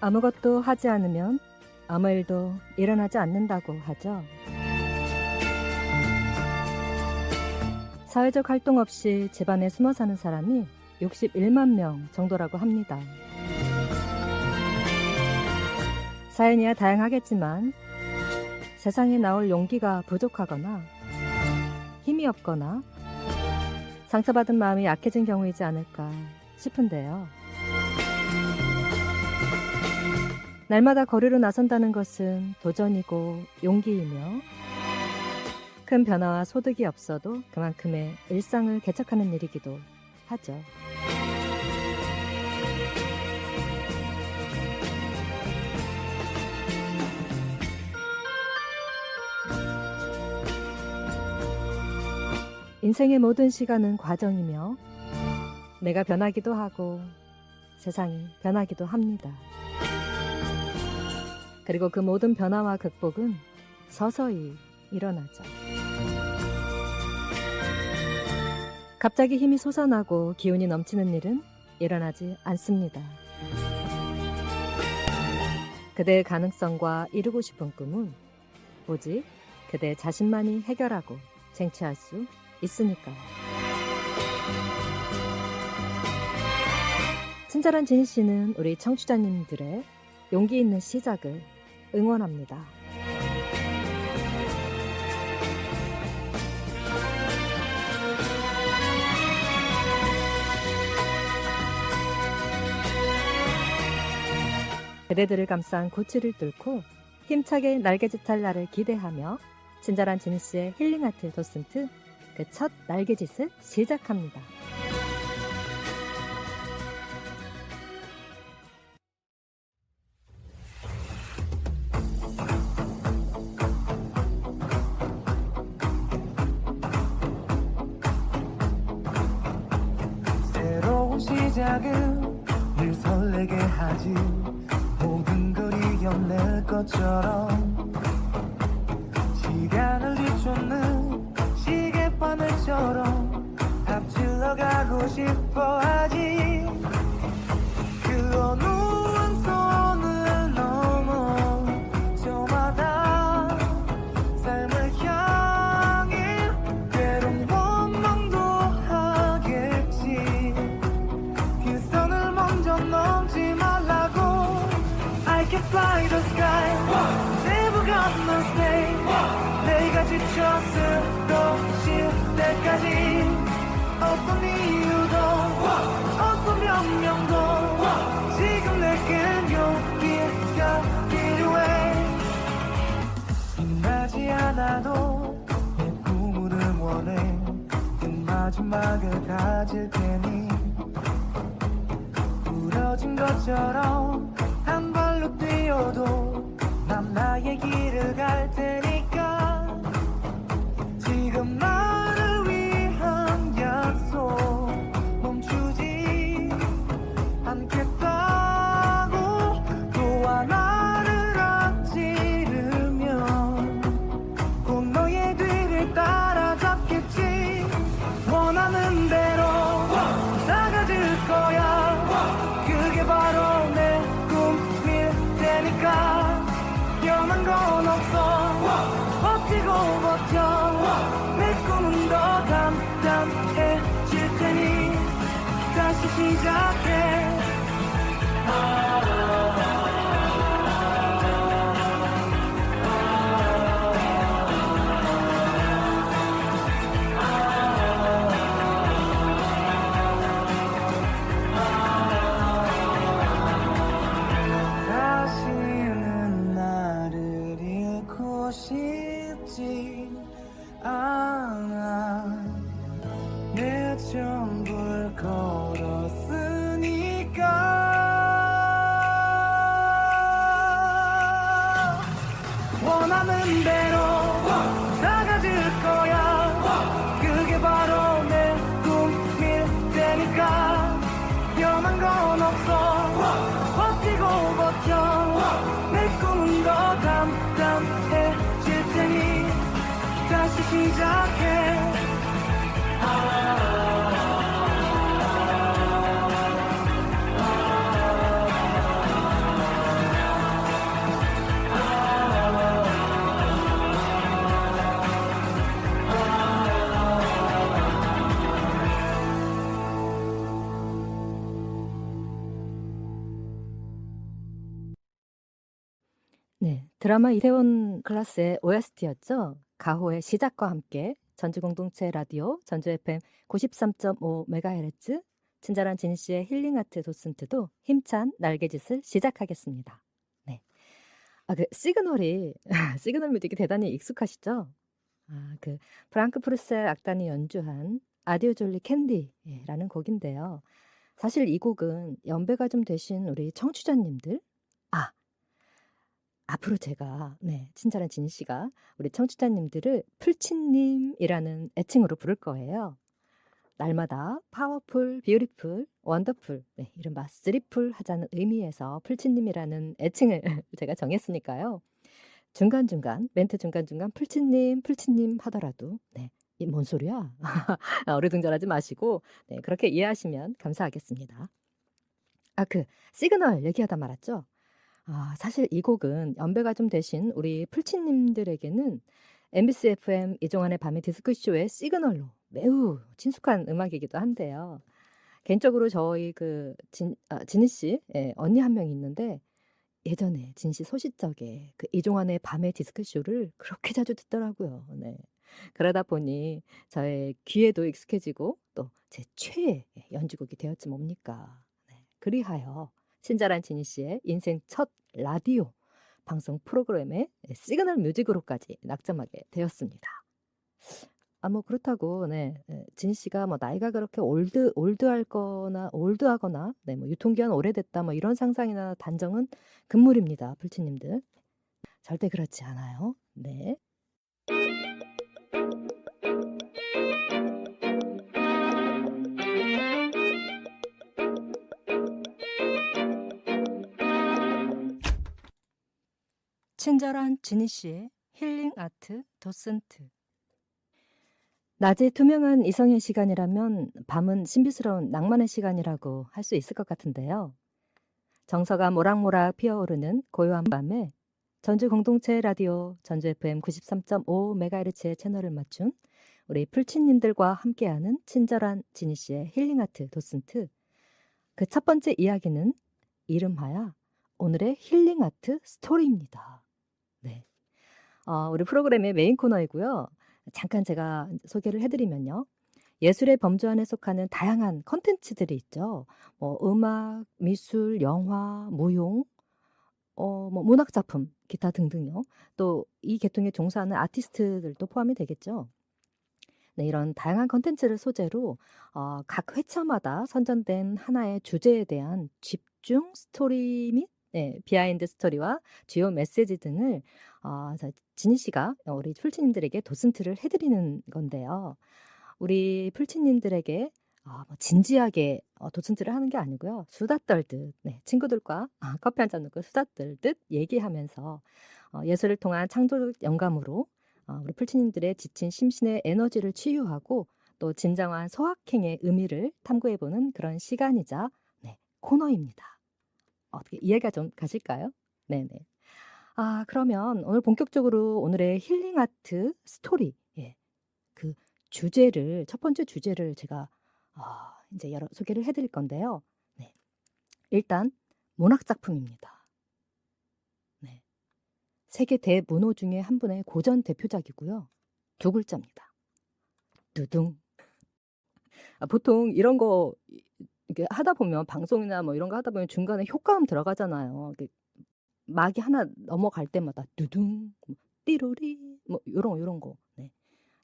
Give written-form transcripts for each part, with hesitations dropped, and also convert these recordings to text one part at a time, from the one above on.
아무것도 하지 않으면 아무 일도 일어나지 않는다고 하죠. 사회적 활동 없이 집안에 숨어 사는 사람이 61만 명 정도라고 합니다. 사연이야 다양하겠지만 세상에 나올 용기가 부족하거나 힘이 없거나 상처받은 마음이 약해진 경우이지 않을까 싶은데요. 날마다 거리로 나선다는 것은 도전이고 용기이며 큰 변화와 소득이 없어도 그만큼의 일상을 개척하는 일이기도 하죠. 인생의 모든 시간은 과정이며 내가 변하기도 하고 세상이 변하기도 합니다. 그리고 그 모든 변화와 극복은 서서히 일어나죠. 갑자기 힘이 솟아나고 기운이 넘치는 일은 일어나지 않습니다. 그대의 가능성과 이루고 싶은 꿈은 오직 그대 자신만이 해결하고 쟁취할 수 있으니까요. 친절한 진희 씨는 우리 청취자님들의 용기 있는 시작을 응원합니다. 그대들을 감싼 고치를 뚫고 힘차게 날개짓할 날을 기대하며 친절한 진희 씨의 힐링아트 도슨트 그 첫 날개짓을 시작합니다. 시작은 늘 설레게 하지 모든 걸 이겨낼 것처럼 시간을 뒤쫓는 시계바늘처럼 앞질러 가고 싶어 하지 그 어느 한 선을 넘어 저마다 삶을 향해 때론 원망도 하겠지 넘지 말라고 I can fly the sky Never gonna stay 내가 지쳐 쓰러질 때까지 어떤 이유도 어떤 명령도 지금 내겐 용기가 필요해 빛나지 않아도 내 꿈을 응원해 그 마지막을 가질 테니 부러진 것처럼 한 발로 뛰어도 난 나의 길을 갈 테니까 지금 나를 위한 약속 멈추지 않겠다고 또 하나를 앞지르면 곧 너의 뒤를 따라잡겠지 원하는 대로 사라질 거야 그게 바로 내 꿈일 테니까 변한 건 없어 버티고 버텨 내 꿈은 더 단단해질 테니 다시 시작해 다시는 나를 잃고 원하는 대로 사가질 거야. 그게 바로 내 꿈일 테니까 변한 건 없어. 버티고 버텨. 내 꿈은 더 담담해질 테니 다시 시작해. 네, 드라마 이태원 클라스의 OST였죠. 가호의 시작과 함께 전주공동체 라디오 전주 FM 93.5MHz 친절한 진희 씨의 힐링아트 도슨트도 힘찬 날개짓을 시작하겠습니다. 네, 그 시그널이 시그널 뮤직이 대단히 익숙하시죠? 그 프랑크 프루셀 악단이 연주한 아디오 졸리 캔디라는 곡인데요. 사실 이 곡은 연배가 좀 되신 우리 청취자님들, 앞으로 제가 친절한 진희 씨가 우리 청취자님들을 풀친님이라는 애칭으로 부를 거예요. 날마다 파워풀, 뷰티풀, 원더풀, 이른바 쓰리풀 하자는 의미에서 풀친님이라는 애칭을 제가 정했으니까요. 중간중간, 멘트 중간중간 풀친님, 풀친님 하더라도 이 뭔 소리야? 어리둥절하지 마시고 그렇게 이해하시면 감사하겠습니다. 그 시그널 얘기하다 말았죠. 사실 이 곡은 연배가 좀 되신 우리 풀친님들에게는 MBC FM 이종환의 밤의 디스크쇼의 시그널로 매우 친숙한 음악이기도 한데요. 개인적으로 저희 진희 씨 언니 한 명이 있는데 예전에 진희 씨 소시적에 그 이종환의 밤의 디스크쇼를 그렇게 자주 듣더라고요. 네. 그러다 보니 저의 귀에도 익숙해지고 또 제 최애 연주곡이 되었지 뭡니까. 그리하여 친절한 진희 씨의 인생 첫 라디오 방송 프로그램의 시그널 뮤직으로까지 낙점하게 되었습니다. 뭐 그렇다고 진희 씨가 뭐 나이가 그렇게 올드하거나 뭐 유통기한 오래됐다 뭐 이런 상상이나 단정은 금물입니다. 풀치님들. 절대 그렇지 않아요. 네. 친절한 진희 씨의 힐링 아트 도슨트. 낮이 투명한 이성의 시간이라면 밤은 신비스러운 낭만의 시간이라고 할 수 있을 것 같은데요. 정서가 모락모락 피어오르는 고요한 밤에 전주 공동체 라디오 전주 FM 93.5MHz의 채널을 맞춘 우리 풀친님들과 함께하는 친절한 진희 씨의 힐링 아트 도슨트. 그 첫 번째 이야기는 이름하여 오늘의 힐링 아트 스토리입니다. 네. 우리 프로그램의 메인 코너이고요. 잠깐 제가 소개를 해드리면요. 예술의 범주 안에 속하는 다양한 컨텐츠들이 있죠. 뭐 음악, 미술, 영화, 무용, 뭐 문학작품, 기타 등등요. 또 이 계통에 종사하는 아티스트들도 포함이 되겠죠. 이런 다양한 컨텐츠를 소재로 각 회차마다 선정된 하나의 주제에 대한 집중 스토리 및 비하인드 스토리와 주요 메시지 등을 진희 씨가 우리 풀치님들에게 도슨트를 해드리는 건데요. 우리 풀치님들에게 뭐 진지하게 도슨트를 하는 게 아니고요. 수다 떨듯 친구들과 커피 한잔 놓고 수다 떨듯 얘기하면서 예술을 통한 창조적 영감으로 우리 풀치님들의 지친 심신의 에너지를 치유하고 또 진정한 소확행의 의미를 탐구해보는 그런 시간이자 코너입니다. 어떻게 이해가 좀 가실까요? 네네. 그러면 오늘 본격적으로 오늘의 힐링 아트 스토리 그 주제를 첫 번째 주제를 제가 이제 소개를 해드릴 건데요. 일단 문학 작품입니다. 세계 대문호 중에 한 분의 고전 대표작이고요. 두 글자입니다. 두둥. 보통 이런 거 이렇게 하다 보면 방송이나 뭐 이런 거 하다 보면 중간에 효과음 들어가잖아요. 막이 하나 넘어갈 때마다 두둥, 띠로리 뭐 요런 거.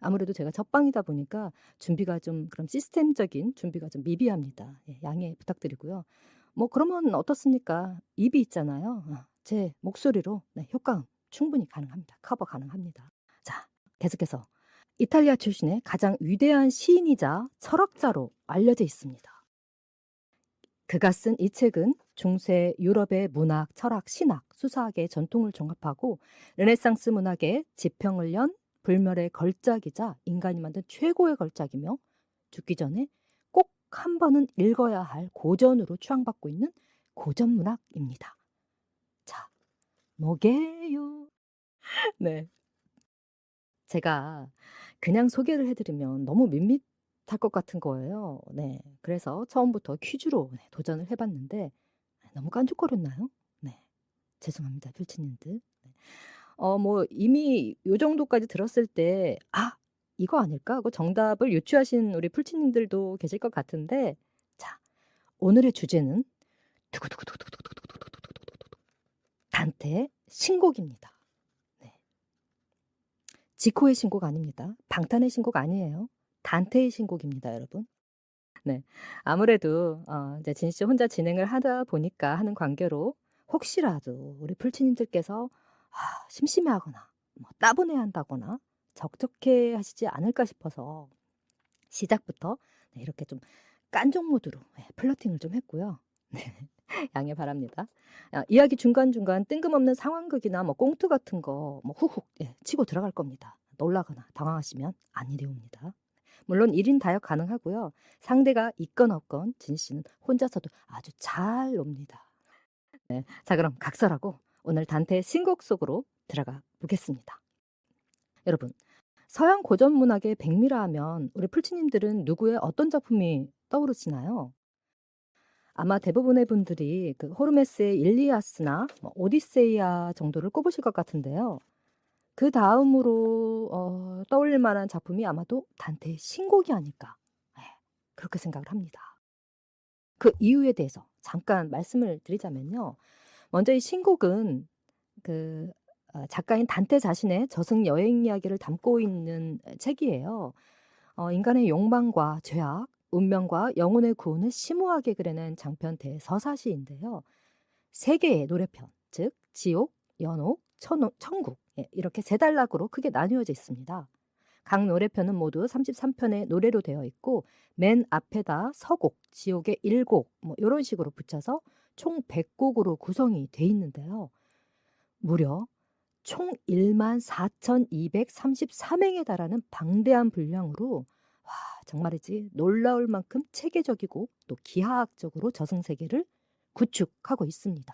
아무래도 제가 첫방이다 보니까 준비가 좀 그럼 시스템적인 준비가 좀 미비합니다. 양해 부탁드리고요. 뭐 그러면 어떻습니까? 입이 있잖아요. 제 목소리로 효과음 충분히 가능합니다. 커버 가능합니다. 자, 계속해서 이탈리아 출신의 가장 위대한 시인이자 철학자로 알려져 있습니다. 그가 쓴 이 책은 중세 유럽의 문학, 철학, 신학, 수사학의 전통을 종합하고 르네상스 문학의 지평을 연 불멸의 걸작이자 인간이 만든 최고의 걸작이며 죽기 전에 꼭 한 번은 읽어야 할 고전으로 추앙받고 있는 고전 문학입니다. 자, 뭐게요? 네. 제가 그냥 소개를 해드리면 너무 밋밋할 것 같은 거예요. 네. 그래서 처음부터 퀴즈로 도전을 해봤는데 너무 깐죽거렸나요? 네. 죄송합니다, 필치님들. 네. 뭐 이미 요 정도까지 들었을 때 이거 아닐까 하고 정답을 유추하신 우리 풀치님들도 계실 것 같은데 자, 오늘의 주제는 두구두구두구두구두구두구두구두구두구 단테의 신곡입니다. 네. 지코의 신곡 아닙니다. 방탄의 신곡 아니에요. 단테의 신곡입니다, 여러분. 네. 아무래도 이제 진희 씨 혼자 진행을 하다 보니까 하는 관계로 혹시라도 우리 풀치님들께서 심심해하거나 뭐 따분해 한다거나 적적해 하시지 않을까 싶어서 시작부터 이렇게 좀 깐족 모드로 플러팅을 좀 했고요. 네. 양해 바랍니다. 이야기 중간중간 뜬금없는 상황극이나 뭐 꽁트 같은 거 뭐 훅훅 치고 들어갈 겁니다. 놀라거나 당황하시면 아니래옵니다. 물론 1인 다역 가능하고요. 상대가 있건 없건 진희 씨는 혼자서도 아주 잘 놉니다. 네. 자, 그럼 각설하고 오늘 단테의 신곡 속으로 들어가 보겠습니다. 여러분, 서양 고전 문학의 백미라 하면 우리 풀치님들은 누구의 어떤 작품이 떠오르시나요? 아마 대부분의 분들이 그 호르메스의 일리아스나 오디세이아 정도를 꼽으실 것 같은데요. 그 다음으로 떠올릴 만한 작품이 아마도 단테의 신곡이 아닐까 그렇게 생각을 합니다. 그 이유에 대해서 잠깐 말씀을 드리자면요. 먼저 이 신곡은 그 작가인 단테 자신의 저승 여행 이야기를 담고 있는 책이에요. 인간의 욕망과 죄악, 운명과 영혼의 구원을 심오하게 그려낸 장편 대서사시인데요. 3개의 노래편, 즉 지옥, 연옥, 천국 이렇게 3단락으로 크게 나뉘어져 있습니다. 각 노래편은 모두 33편의 노래로 되어 있고 맨 앞에다 서곡, 지옥의 1곡 이런 식으로 붙여서 총 100곡으로 구성이 돼 있는데요. 무려 총 14,233행에 달하는 방대한 분량으로 정말이지 놀라울 만큼 체계적이고 또 기하학적으로 저승세계를 구축하고 있습니다.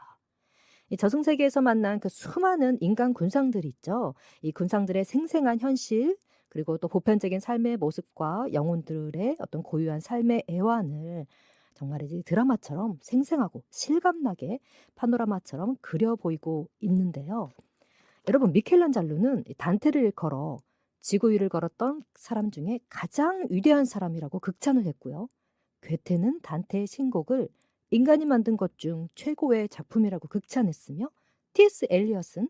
이 저승세계에서 만난 그 수많은 인간 군상들이 있죠. 이 군상들의 생생한 현실 그리고 또 보편적인 삶의 모습과 영혼들의 어떤 고유한 삶의 애환을 정말이지 드라마처럼 생생하고 실감나게 파노라마처럼 그려 보이고 있는데요. 여러분, 미켈란젤로는 단테를 일컬어 지구 위를 걸었던 사람 중에 가장 위대한 사람이라고 극찬을 했고요. 괴테는 단테의 신곡을 인간이 만든 것 중 최고의 작품이라고 극찬했으며 T.S. 엘리엇은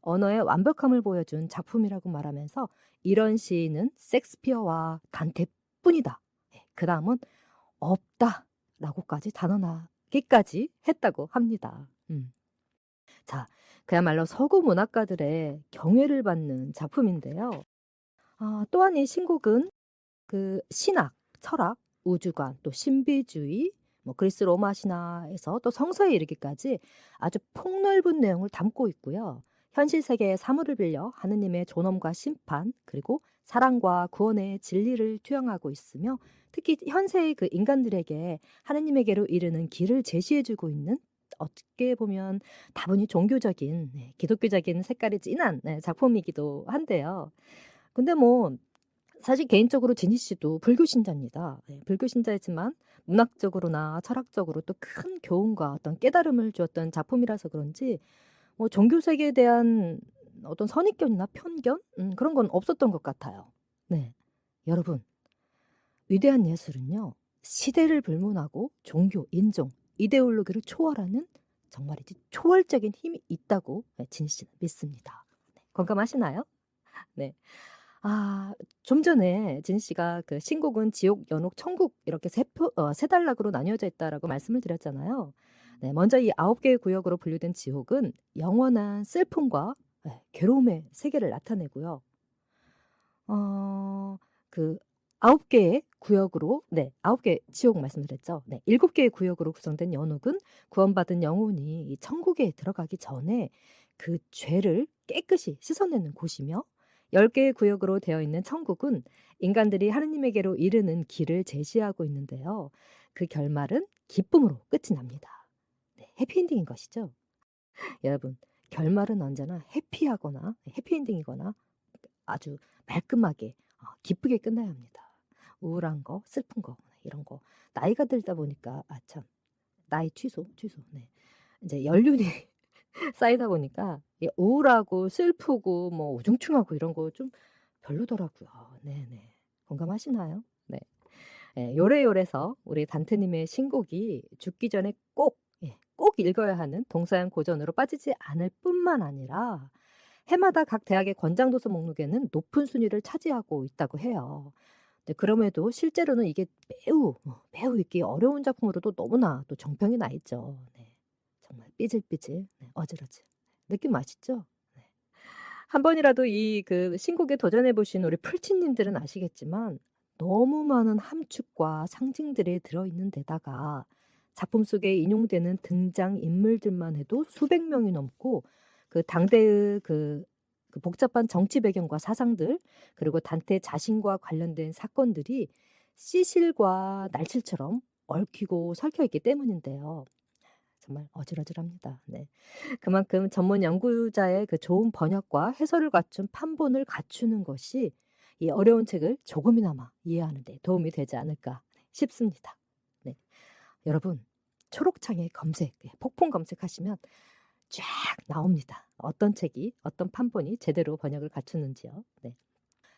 언어의 완벽함을 보여준 작품이라고 말하면서 이런 시인은 섹스피어와 단테뿐이다. 그 다음은 없다라고까지 단언하기까지 했다고 합니다. 자, 그야말로 서구 문학가들의 경애를 받는 작품인데요. 또한 이 신곡은 그 신학, 철학, 우주관, 또 신비주의, 그리스 로마 신화에서 또 성서에 이르기까지 아주 폭넓은 내용을 담고 있고요. 현실 세계의 사물을 빌려 하느님의 존엄과 심판, 그리고 사랑과 구원의 진리를 투영하고 있으며 특히 현세의 그 인간들에게 하느님에게로 이르는 길을 제시해주고 있는 어떻게 보면 다분히 종교적인, 기독교적인 색깔이 진한 작품이기도 한데요. 근데 사실 개인적으로 진희 씨도 불교 신자입니다. 불교 신자이지만 문학적으로나 철학적으로 또 큰 교훈과 어떤 깨달음을 주었던 작품이라서 그런지 종교 세계에 대한 어떤 선입견이나 편견 그런 건 없었던 것 같아요. 네, 여러분, 위대한 예술은요 시대를 불문하고 종교, 인종, 이데올로기를 초월하는 정말이지 초월적인 힘이 있다고 진희 씨는 믿습니다. 공감하시나요? 네. 좀 전에 진희 씨가 그 신곡은 지옥, 연옥, 천국 이렇게 3단락으로 나뉘어져 있다라고 말씀을 드렸잖아요. 네, 먼저 이 9개의 구역으로 분류된 지옥은 영원한 슬픔과 괴로움의 세계를 나타내고요. 그 9개의 구역으로 9개 지옥 말씀드렸죠. 7개의 구역으로 구성된 연옥은 구원받은 영혼이 이 천국에 들어가기 전에 그 죄를 깨끗이 씻어내는 곳이며 10개의 구역으로 되어 있는 천국은 인간들이 하느님에게로 이르는 길을 제시하고 있는데요. 그 결말은 기쁨으로 끝이 납니다. 해피엔딩인 것이죠. 여러분, 결말은 언제나 해피하거나 해피엔딩이거나 아주 말끔하게 기쁘게 끝나야 합니다. 우울한 거, 슬픈 거 이런 거 나이가 들다 보니까 참 나이 취소. 이제 연륜이 쌓이다 보니까 우울하고 슬프고 뭐 우중충하고 이런 거 좀 별로더라고요. 네네. 공감하시나요? 네. 요래요래서 우리 단테님의 신곡이 죽기 전에 꼭 읽어야 하는 동서양 고전으로 빠지지 않을 뿐만 아니라 해마다 각 대학의 권장도서 목록에는 높은 순위를 차지하고 있다고 해요. 그럼에도 실제로는 이게 매우 읽기 어려운 작품으로도 너무나 또 정평이 나 있죠. 정말 삐질삐질, 어질어질. 느낌 아시죠? 한 번이라도 이 그 신곡에 도전해 보신 우리 풀치님들은 아시겠지만 너무 많은 함축과 상징들이 들어있는 데다가 작품 속에 인용되는 등장 인물들만 해도 수백 명이 넘고 그 당대의 그 복잡한 정치 배경과 사상들 그리고 단테 자신과 관련된 사건들이 시실과 날실처럼 얽히고 설켜 있기 때문인데요. 정말 어질어질합니다. 그만큼 전문 연구자의 그 좋은 번역과 해설을 갖춘 판본을 갖추는 것이 이 어려운 책을 조금이나마 이해하는 데 도움이 되지 않을까 싶습니다. 여러분, 초록창에 검색, 폭풍 검색하시면 쫙 나옵니다. 어떤 책이, 어떤 판본이 제대로 번역을 갖추는지요.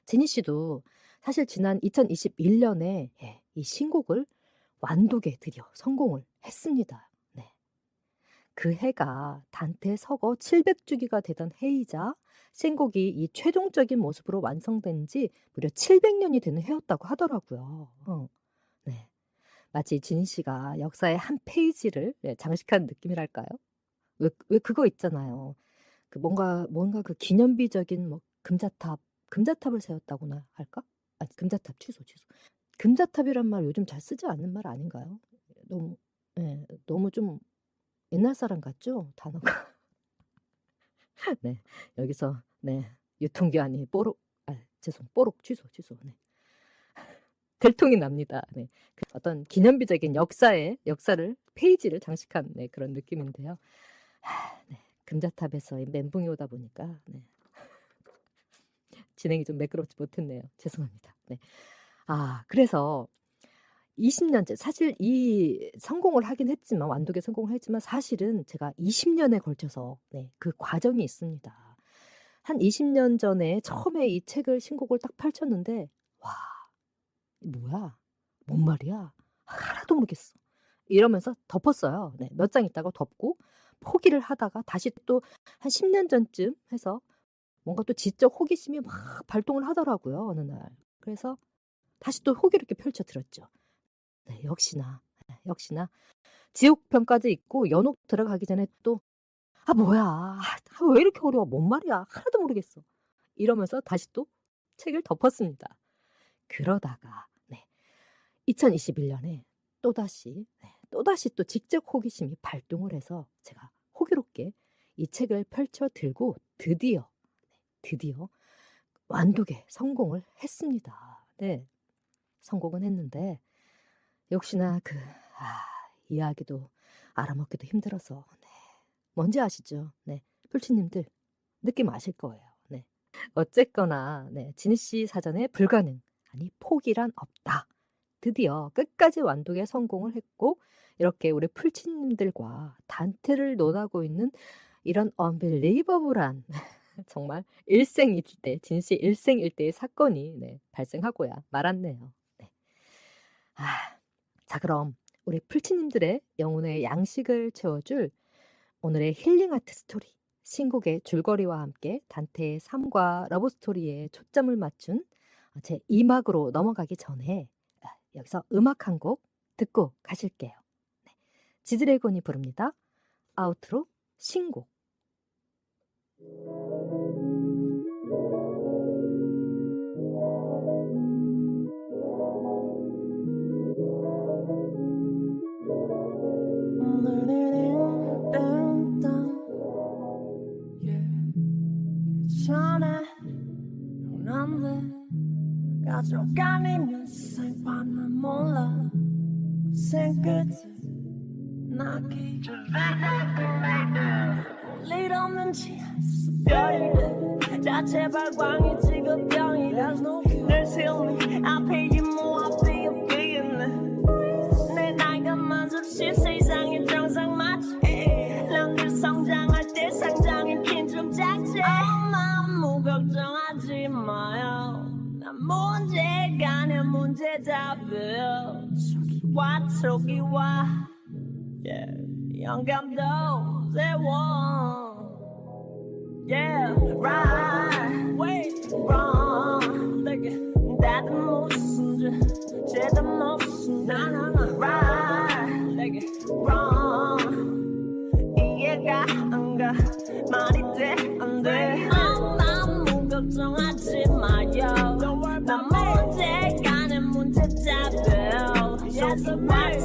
지니 씨도 사실 지난 2021년에 이 신곡을 완독에 드디어 성공을 했습니다. 그 해가 단테 서거 700주기가 되던 해이자 신곡이 이 최종적인 모습으로 완성된 지 무려 700년이 되는 해였다고 하더라고요. 마치 지니 씨가 역사의 한 페이지를 장식한 느낌이랄까요? 왜 그거 있잖아요. 그 뭔가 그 기념비적인 뭐 금자탑을 세웠다고나 할까? 아니, 금자탑 취소. 금자탑이란 말 요즘 잘 쓰지 않는 말 아닌가요? 너무 좀 옛날 사람 같죠? 단어가. 여기서 유통기한이 뽀록 취소. 들통이 납니다. 그 어떤 기념비적인 역사를 페이지를 장식한 그런 느낌인데요. 금자탑에서 멘붕이 오다 보니까 진행이 좀 매끄럽지 못했네요. 죄송합니다. 그래서 20년째 사실 이 성공을 하긴 했지만 완독에 성공을 했지만 사실은 제가 20년에 걸쳐서 그 과정이 있습니다. 한 20년 전에 처음에 이 책을 신곡을 딱 펼쳤는데 와, 뭐야? 뭔 말이야? 하나도 모르겠어. 이러면서 덮었어요. 몇 장 있다가 덮고 포기를 하다가 다시 또 한 10년 전쯤 해서 뭔가 또 지적 호기심이 막 발동을 하더라고요. 어느 날. 그래서 다시 또 호기롭게 펼쳐들었죠. 역시나 지옥편까지 있고 연옥 들어가기 전에 또 뭐야? 왜 이렇게 어려워? 뭔 말이야? 하나도 모르겠어. 이러면서 다시 또 책을 덮었습니다. 그러다가 2021년에 또다시 또 직접 호기심이 발동을 해서 제가 호기롭게 이 책을 펼쳐 들고 드디어 완독에 성공을 했습니다. 성공은 했는데 역시나 이해하기도 알아먹기도 힘들어서 뭔지 아시죠? 풀치님들 느낌 아실 거예요. 어쨌거나 지니 씨 사전에 불가능, 아니 포기란 없다. 드디어 끝까지 완독에 성공을 했고 이렇게 우리 풀치님들과 단테를 논하고 있는 이런 unbelievable한 정말 일생일대, 지니 씨 일생일대의 사건이 발생하고야 말았네요. 자, 그럼 우리 풀치님들의 영혼의 양식을 채워줄 오늘의 힐링 아트 스토리, 신곡의 줄거리와 함께 단테의 삶과 러브스토리에 초점을 맞춘 제 2막으로 넘어가기 전에 여기서 음악 한 곡 듣고 가실게요. 지드래곤이 부릅니다. 아우트로 신곡. 가져가니면 생판을 몰라 생 끝에 나기 볼 일 없는지 별이래 자 제발 광이 지금 병이다 늘 세우니 앞에 이모 앞에 없겠네 내 나이가 만족시 세상의 정상 맞지 남들 성장할 때 상장인 킨좀 작지 너무 걱정하지 마요 난 문제가 내 문제 답이에요 저기 와 영감도 세워 Yeah, right, wait, wrong 나도 무슨 죄 쟤도 무슨 right, wrong 이해가 안 가 말이 돼 안 돼 너무 걱정하지 마요 난 문제가 내 문제 답이에요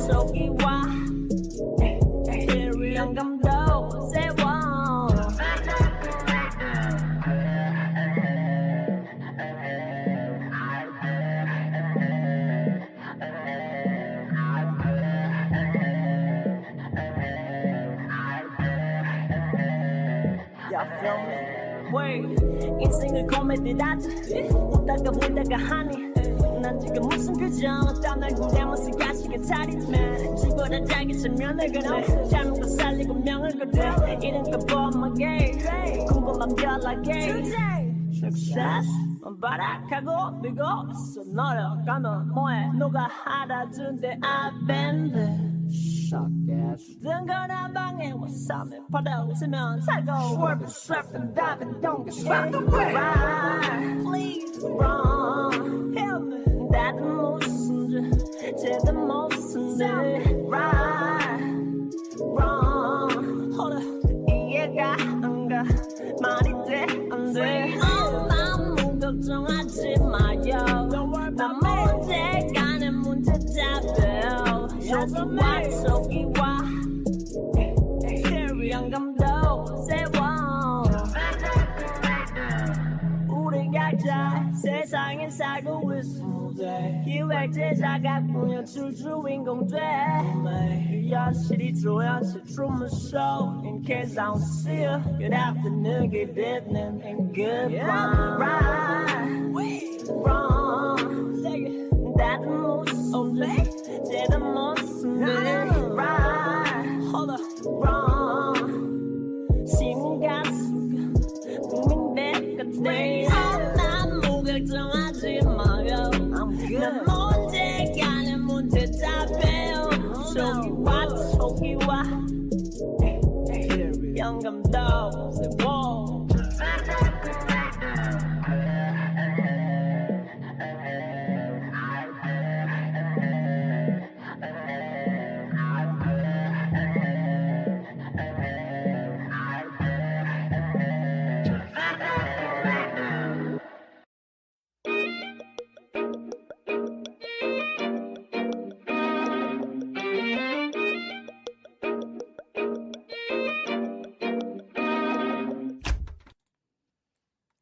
속이 와 영감도 세워 인생을 코미디라지 웃다가 울다가 하니 난 지금 무슨 표정 어떤 얼굴에 무슨 가식을 차리지만 집어다 자기 전면을 그래 삶은 거 살리고 명을 그대 이름껏 뻔하게 궁금한 별하게 Success 바락하고 밀고 있어 노력하면 뭐해 누가 알아준대 I've been there 등거나 방에 와삼에 바다 웃으면 살고 Swerving, surfing, diving, don't get swept away Right, please, wrong Help me 나도 무슨 죄 쟤도 무슨 죄 Right, wrong Hold up 이해가 안 가 말이 돼 안 돼 너무 걱정하지 마요 난 문제가 내 문제 답이에요 속이 와 영감도 세워 우리 각자 세상에 살고 있어 기획제자가 꾸며줄 주인공 돼 현실이 조현실 Truman Show In case I don't see you Good afternoon, good evening and goodbye Right, wrong 나도 무슨 죄 쟤도 무슨 죄 Right, hold up, wrong 심가수가 국민대 같네 너무 걱정하지 마요 난 문제가 내 문제 답이에요 속이 와 영감도 세워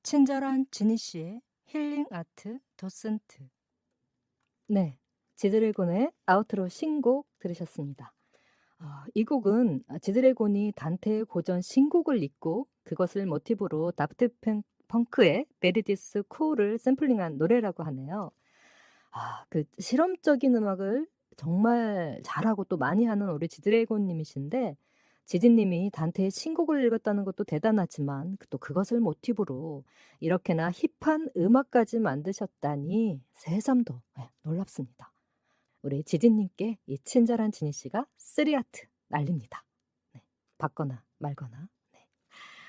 친절한 지니 씨의 힐링 아트 도슨트. 네, 지드래곤의 아우트로 신곡 들으셨습니다. 이 곡은 지드래곤이 단테의 고전 신곡을 읽고 그것을 모티브로 다프트 펑크의 메리디스 쿨을 샘플링한 노래라고 하네요. 그 실험적인 음악을 정말 잘하고 또 많이 하는 우리 지드래곤님이신데 지진님이 단테의 신곡을 읽었다는 것도 대단하지만 또 그것을 모티브로 이렇게나 힙한 음악까지 만드셨다니 새삼도 놀랍습니다. 우리 지진님께 이 친절한 지니 씨가 3아트 날립니다. 네, 받거나 말거나.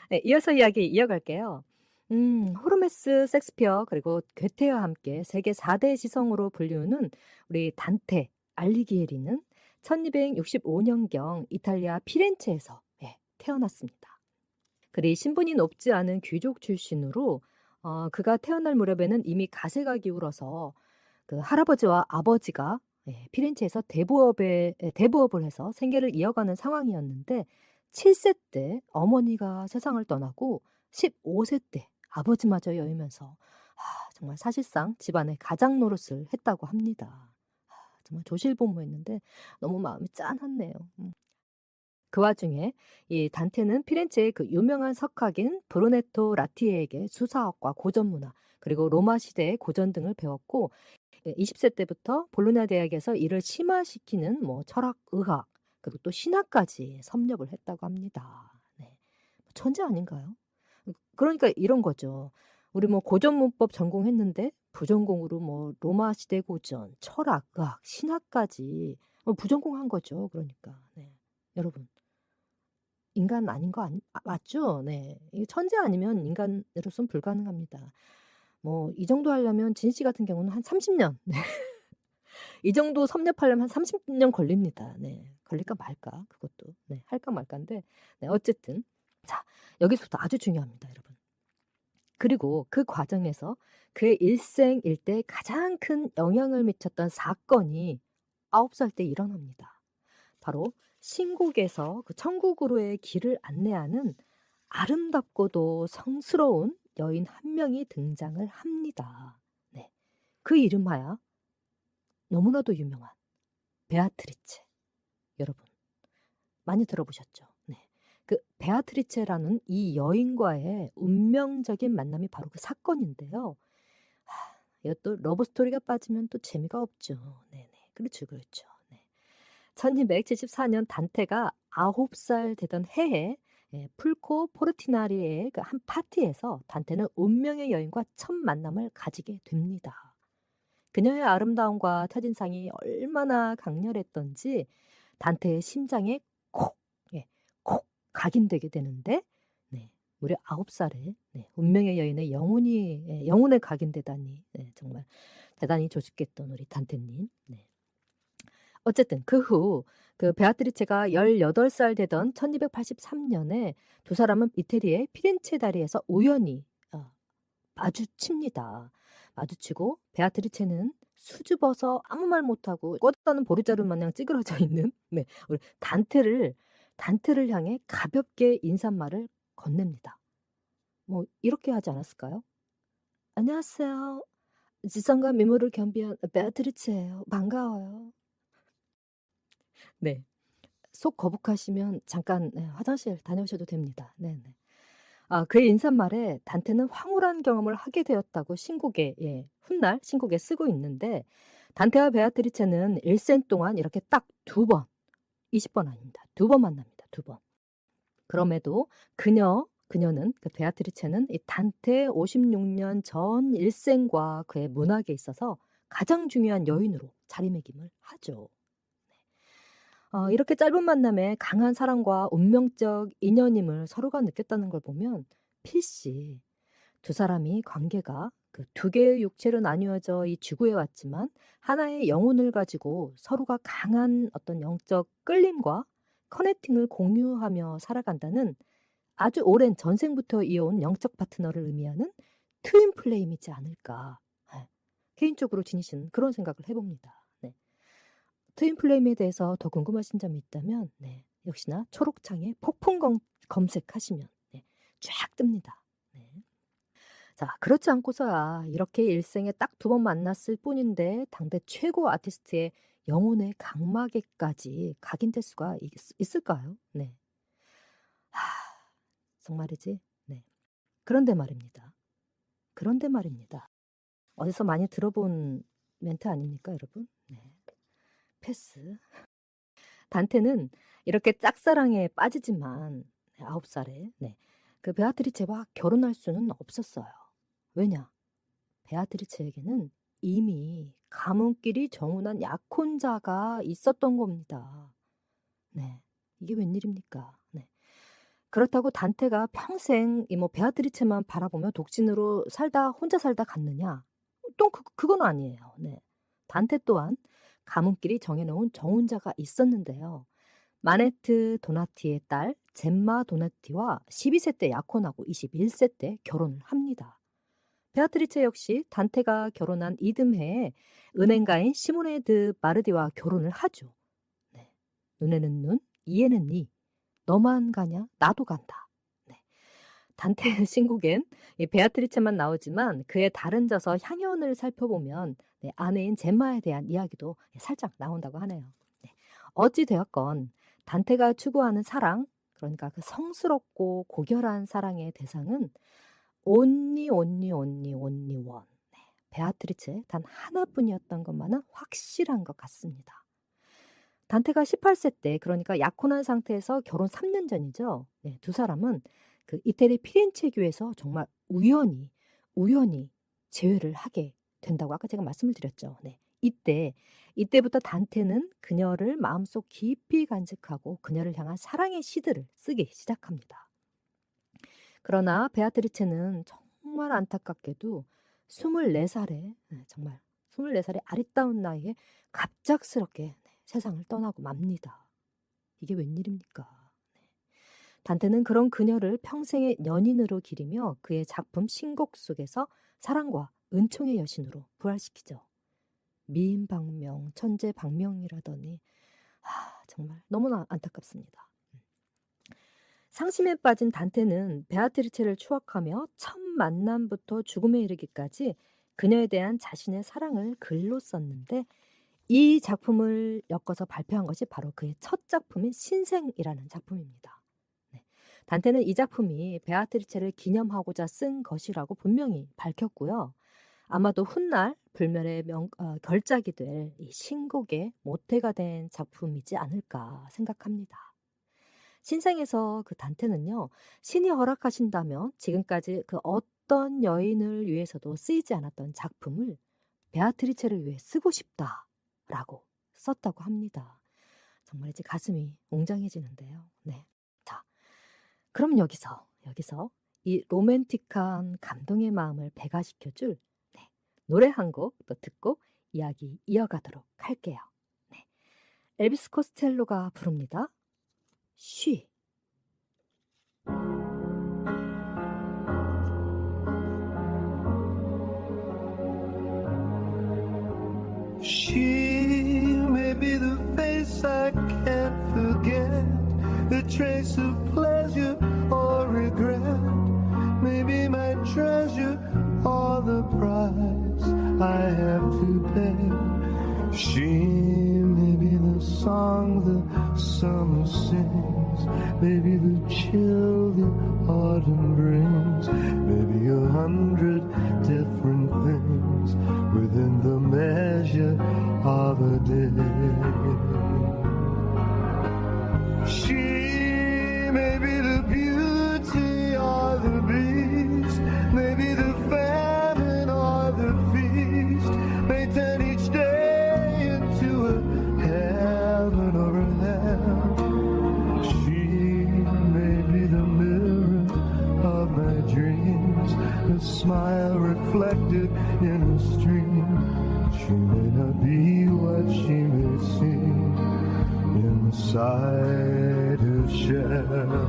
네, 이어서 이야기 이어갈게요. 호르메스, 섹스피어 그리고 괴테와 함께 세계 4대 지성으로 불리우는 우리 단테 알리기에리는 1265년경 이탈리아 피렌체에서 태어났습니다. 그리 신분이 높지 않은 귀족 출신으로 그가 태어날 무렵에는 이미 가세가 기울어서 그 할아버지와 아버지가 피렌체에서 대부업을 해서 생계를 이어가는 상황이었는데 7세 때 어머니가 세상을 떠나고 15세 때 아버지마저 여의면서 정말 사실상 집안의 가장 노릇을 했다고 합니다. 정말 조실보모했는데 너무 마음이 짠하네요. 그 와중에 이 단테는 피렌체의 그 유명한 석학인 브루네토 라티에에게 수사학과 고전문화 그리고 로마 시대의 고전 등을 배웠고 20세 때부터 볼로냐 대학에서 이를 심화시키는 뭐 철학, 의학 그리고 또 신학까지 섭렵을 했다고 합니다. 네. 천재 아닌가요? 그러니까 이런 거죠. 우리 뭐 고전 문법 전공했는데 부전공으로 뭐 로마 시대 고전, 철학, 의학, 신학까지 부전공한 거죠. 그러니까 네. 여러분 인간 아닌 거 맞죠? 네. 이게 천재 아니면 인간으로서는 불가능합니다. 뭐 이 정도 하려면 진 씨 같은 경우는 한 30년. 네. 이 정도 섭렵하려면 한 30년 걸립니다. 네. 걸릴까 말까 그것도. 네. 할까 말까인데 네. 어쨌든 자 여기서부터 아주 중요합니다, 여러분. 그리고 그 과정에서 그의 일생 일대에 가장 큰 영향을 미쳤던 사건이 9살 때 일어납니다. 바로 신곡에서 그 천국으로의 길을 안내하는 아름답고도 성스러운 여인 한 명이 등장을 합니다. 네. 그 이름하야 너무나도 유명한 베아트리체. 여러분 많이 들어보셨죠? 네. 그 베아트리체라는 이 여인과의 운명적인 만남이 바로 그 사건인데요. 이것도 러브 스토리가 빠지면 또 재미가 없죠. 네네. 그렇죠, 그렇죠. 네. 1274년 단테가 9살 되던 해에 풀코 포르티나리의 그 한 파티에서 단테는 운명의 여인과 첫 만남을 가지게 됩니다. 그녀의 아름다움과 첫인상이 얼마나 강렬했던지 단테의 심장에 콕 각인되게 되는데 네, 무려 9살에 네, 운명의 여인의 영혼에 각인되다니 네, 정말 대단히 조숙했던 우리 단테님. 네. 어쨌든 그 후 그 베아트리체가 18살 되던 1283년에 두 사람은 이태리의 피렌체 다리에서 우연히 마주칩니다. 마주치고 베아트리체는 수줍어서 아무 말 못하고 뻗었다는 보르자루 마냥 찌그러져 있는 네, 우리 단테를 향해 가볍게 인사말을 건넵니다. 뭐 이렇게 하지 않았을까요? 안녕하세요. 지성과 미모를 겸비한 베아트리체예요. 반가워요. 네. 속 거북하시면 잠깐 화장실 다녀오셔도 됩니다. 네네. 그의 인사말에 단테는 황홀한 경험을 하게 되었다고 신곡에 훗날 신곡에 쓰고 있는데 단테와 베아트리체는 일생 동안 이렇게 딱 2번 20번 아닙니다. 2번 만납니다. 2번. 그럼에도 그녀는 그 베아트리체는 이 단테 56년 전 일생과 그의 문학에 있어서 가장 중요한 여인으로 자리매김을 하죠. 이렇게 짧은 만남에 강한 사랑과 운명적 인연임을 서로가 느꼈다는 걸 보면 필시 두 사람이 관계가 그 두 개의 육체로 나뉘어져 이 지구에 왔지만 하나의 영혼을 가지고 서로가 강한 어떤 영적 끌림과 커넥팅을 공유하며 살아간다는 아주 오랜 전생부터 이어온 영적 파트너를 의미하는 트윈 플레임이지 않을까. 개인적으로 진희 씨는 그런 생각을 해봅니다. 네. 트윈 플레임에 대해서 더 궁금하신 점이 있다면 역시나 초록창에 폭풍 검색하시면 쫙 뜹니다. 네. 자, 그렇지 않고서야 이렇게 일생에 딱 2번 만났을 뿐인데 당대 최고 아티스트의 영혼의 각막에까지 각인될 수가 있을까요? 네. 정말이지. 네. 그런데 말입니다. 어디서 많이 들어본 멘트 아닙니까, 여러분? 네. 패스. 단테는 이렇게 짝사랑에 빠지지만 9살에 그 베아트리체와 결혼할 수는 없었어요. 왜냐? 베아트리체에게는 이미 가문끼리 정혼한 약혼자가 있었던 겁니다. 네, 이게 웬일입니까? 네. 그렇다고 단테가 평생 뭐 베아트리체만 바라보며 독신으로 혼자 살다 갔느냐? 또 그건 아니에요. 네. 단테 또한 가문끼리 정해놓은 정혼자가 있었는데요. 마네트 도나티의 딸 젬마 도나티와 12세 때 약혼하고 21세 때 결혼을 합니다. 베아트리체 역시 단테가 결혼한 이듬해에 은행가인 시모네 드 마르디와 결혼을 하죠. 네. 눈에는 눈, 이에는 이. 너만 가냐? 나도 간다. 네. 단테의 신곡엔 이 베아트리체만 나오지만 그의 다른 저서 향연을 살펴보면 네, 아내인 젬마에 대한 이야기도 살짝 나온다고 하네요. 네. 어찌 되었건 단테가 추구하는 사랑, 그러니까 그 성스럽고 고결한 사랑의 대상은 only one. 네. 베아트리체 단 하나뿐이었던 것만은 확실한 것 같습니다. 단테가 18세 때, 그러니까 약혼한 상태에서 결혼 3년 전이죠. 네, 두 사람은 그 이태리 피렌체 교에서 정말 우연히 재회를 하게 된다고 아까 제가 말씀을 드렸죠. 네. 이때부터 단테는 그녀를 마음속 깊이 간직하고 그녀를 향한 사랑의 시들을 쓰기 시작합니다. 그러나 베아트리체는 정말 안타깝게도 24살에 정말 24살의 아리따운 나이에 갑작스럽게 세상을 떠나고 맙니다. 이게 웬일입니까? 단테는 그런 그녀를 평생의 연인으로 기리며 그의 작품 신곡 속에서 사랑과 은총의 여신으로 부활시키죠. 미인방명, 천재방명이라더니 정말 너무나 안타깝습니다. 상심에 빠진 단테는 베아트리체를 추억하며 첫 만남부터 죽음에 이르기까지 그녀에 대한 자신의 사랑을 글로 썼는데 이 작품을 엮어서 발표한 것이 바로 그의 첫 작품인 신생이라는 작품입니다. 네. 단테는 이 작품이 베아트리체를 기념하고자 쓴 것이라고 분명히 밝혔고요. 아마도 훗날 불멸의 결작이 될 이 신곡의 모태가 된 작품이지 않을까 생각합니다. 신생에서 그 단테는요, 신이 허락하신다면 지금까지 그 어떤 여인을 위해서도 쓰이지 않았던 작품을 베아트리체를 위해 쓰고 싶다라고 썼다고 합니다. 정말 이제 가슴이 웅장해지는데요. 네. 자, 그럼 여기서 이 로맨틱한 감동의 마음을 배가시켜줄 노래 한 곡 또 듣고 이야기 이어가도록 할게요. 네. 엘비스 코스텔로가 부릅니다. 쉬. She may be the face I can't forget, a trace of pleasure or regret, maybe my treasure or the price I have to pay. She may be the song the summer sings, maybe the chill the autumn brings, maybe 100 different things within the measure of a day. She may be the beauty or the beast, maybe the famine or the feast, may turn each day into a heaven or a hell. She may be the mirror of my dreams, a smile reflected in a stream. She may not be what she may seem inside her shell.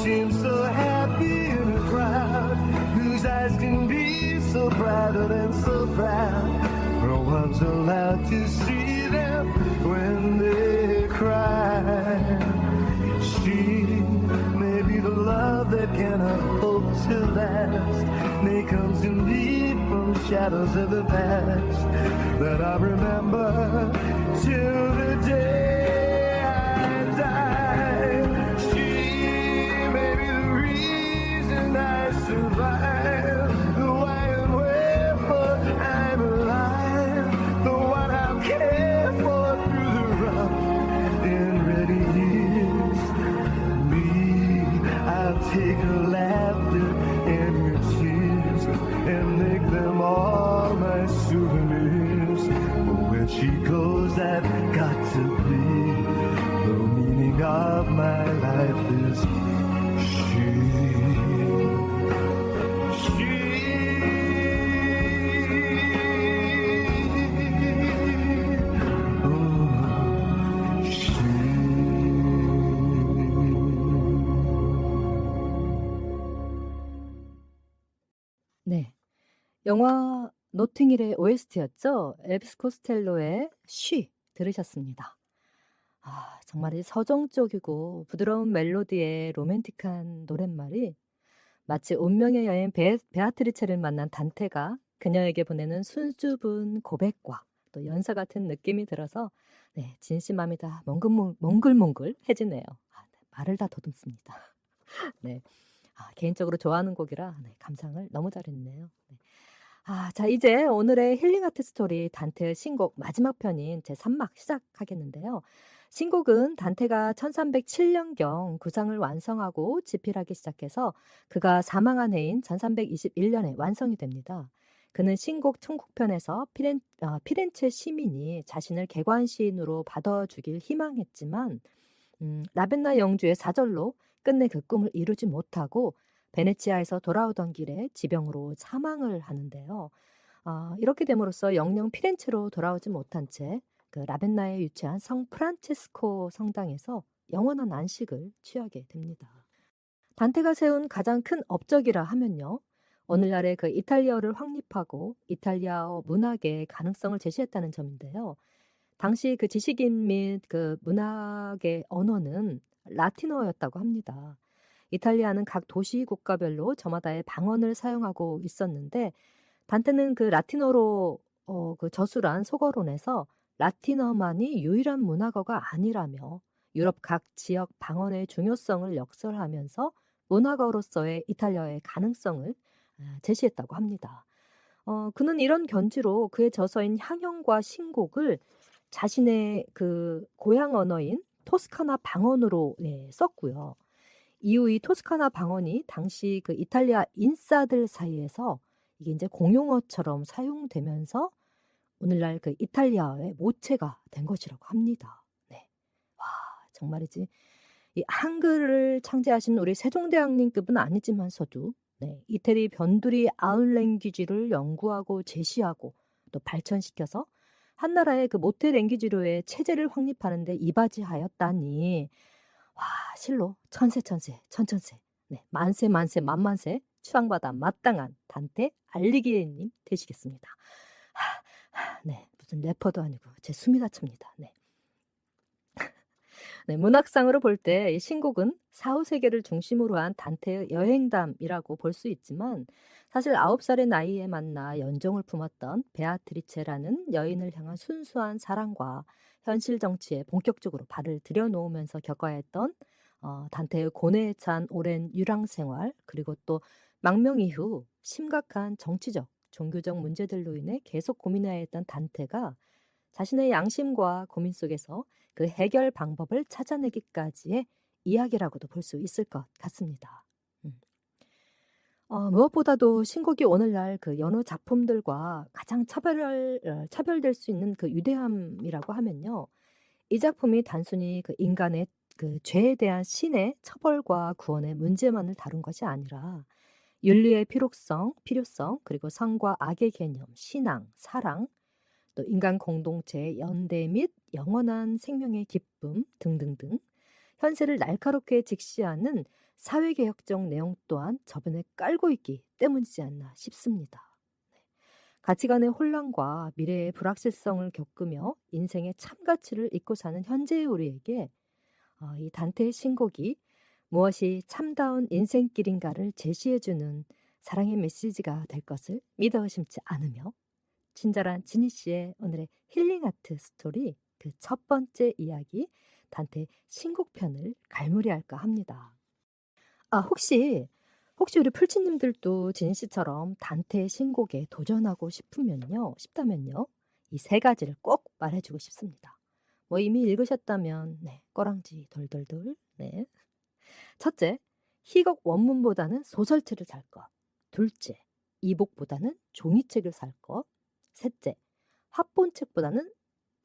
Seems so happy in a crowd whose eyes can be so brighter than so proud. No one's allowed to see them when they cry. She may be the love that cannot hope to last, may come to me from shadows of the past that I remember till the day I die. I survive, the why and wherefore I'm alive, the one I'll care for through the rough and ready years. Me, I'll take her laughter and her tears and make them all my souvenirs. she goes, I've got to be. The meaning of my life is she. 네. 영화 노팅힐의 OST였죠. 엘비스 코스텔로의 쉬 들으셨습니다. 정말 이 서정적이고 부드러운 멜로디의 로맨틱한 노랫말이 마치 운명의 여인 베아트리체를 만난 단테가 그녀에게 보내는 순수분 고백과 또 연사 같은 느낌이 들어서 네, 진심맘이 다 몽글몽글해지네요. 네, 말을 다 더듬습니다. 네. 개인적으로 좋아하는 곡이라 네, 감상을 너무 잘했네요. 네. 자, 이제 오늘의 힐링 아트 스토리 단테의 신곡 마지막 편인 제 3막 시작하겠는데요. 신곡은 단테가 1307년경 구상을 완성하고 집필하기 시작해서 그가 사망한 해인 1321년에 완성이 됩니다. 그는 신곡 천국편에서 피렌체 시민이 자신을 개관 시인으로 받아주길 희망했지만 라벤나 영주의 사절로 끝내 그 꿈을 이루지 못하고 베네치아에서 돌아오던 길에 지병으로 사망을 하는데요. 이렇게 됨으로써 영영 피렌체로 돌아오지 못한 채 그 라벤나에 위치한 성 프란체스코 성당에서 영원한 안식을 취하게 됩니다. 단테가 세운 가장 큰 업적이라 하면요. 오늘날의 그 이탈리아어를 확립하고 이탈리아어 문학의 가능성을 제시했다는 점인데요. 당시 그 지식인 및 그 문학의 언어는 라틴어였다고 합니다. 이탈리아는 각 도시 국가별로 저마다의 방언을 사용하고 있었는데 단테는 그 라틴어로 그 저술한 소거론에서 라틴어만이 유일한 문학어가 아니라며 유럽 각 지역 방언의 중요성을 역설하면서 문학어로서의 이탈리아의 가능성을 제시했다고 합니다. 그는 이런 견지로 그의 저서인 향형과 신곡을 자신의 그 고향 언어인 토스카나 방언으로 썼고요. 이후 이 토스카나 방언이 당시 그 이탈리아 인싸들 사이에서 이게 이제 공용어처럼 사용되면서 오늘날 그 이탈리아의 모체가 된 것이라고 합니다. 네. 와, 정말이지. 이 한글을 창제하신 우리 세종대왕님급은 아니지만서도 네, 이태리 변두리 아웃랭귀지를 연구하고 제시하고 또 발전시켜서 한나라의 그 모태 랭귀지로의 체제를 확립하는 데 이바지하였다니 와, 실로 천세 네, 만세 만만세 추앙받아 마땅한 단테 알리기에님 되시겠습니다. 네, 무슨 래퍼도 아니고 제 숨이 다 찹니다. 네. 네, 문학상으로 볼 때 이 신곡은 4, 5세기를 중심으로 한 단테의 여행담이라고 볼 수 있지만 사실 9살의 나이에 만나 연종을 품었던 베아트리체라는 여인을 향한 순수한 사랑과 현실 정치에 본격적으로 발을 들여놓으면서 겪어야 했던 단테의 고뇌에 찬 오랜 유랑 생활 그리고 또 망명 이후 심각한 정치적, 종교적 문제들로 인해 계속 고민해야 했던 단테가 자신의 양심과 고민 속에서 그 해결 방법을 찾아내기까지의 이야기라고도 볼 수 있을 것 같습니다. 무엇보다도 신곡이 오늘날 그 여느 작품들과 가장 차별될 수 있는 그 위대함이라고 하면요. 이 작품이 단순히 그 인간의 그 죄에 대한 신의 처벌과 구원의 문제만을 다룬 것이 아니라 윤리의 필요성, 그리고 선과 악의 개념, 신앙, 사랑, 또 인간 공동체의 연대 및 영원한 생명의 기쁨 등등등 현세를 날카롭게 직시하는 사회개혁적 내용 또한 저변에 깔고 있기 때문이지 않나 싶습니다. 가치관의 혼란과 미래의 불확실성을 겪으며 인생의 참가치를 잊고 사는 현재의 우리에게 이 단테의 신곡이 무엇이 참다운 인생길인가를 제시해주는 사랑의 메시지가 될 것을 믿어 의심치 않으며 친절한 지니 씨의 오늘의 힐링 아트 스토리 그 첫 번째 이야기 단테 신곡편을 갈무리할까 합니다. 혹시 우리 풀치님들도 지니 씨처럼 단테의 신곡에 도전하고 싶다면요. 이 세 가지를 꼭 말해주고 싶습니다. 뭐 이미 읽으셨다면 네, 꼬랑지 돌돌돌. 네. 첫째, 희곡 원문보다는 소설책을 살 것. 둘째, 이북보다는 종이책을 살 것. 셋째, 합본책보다는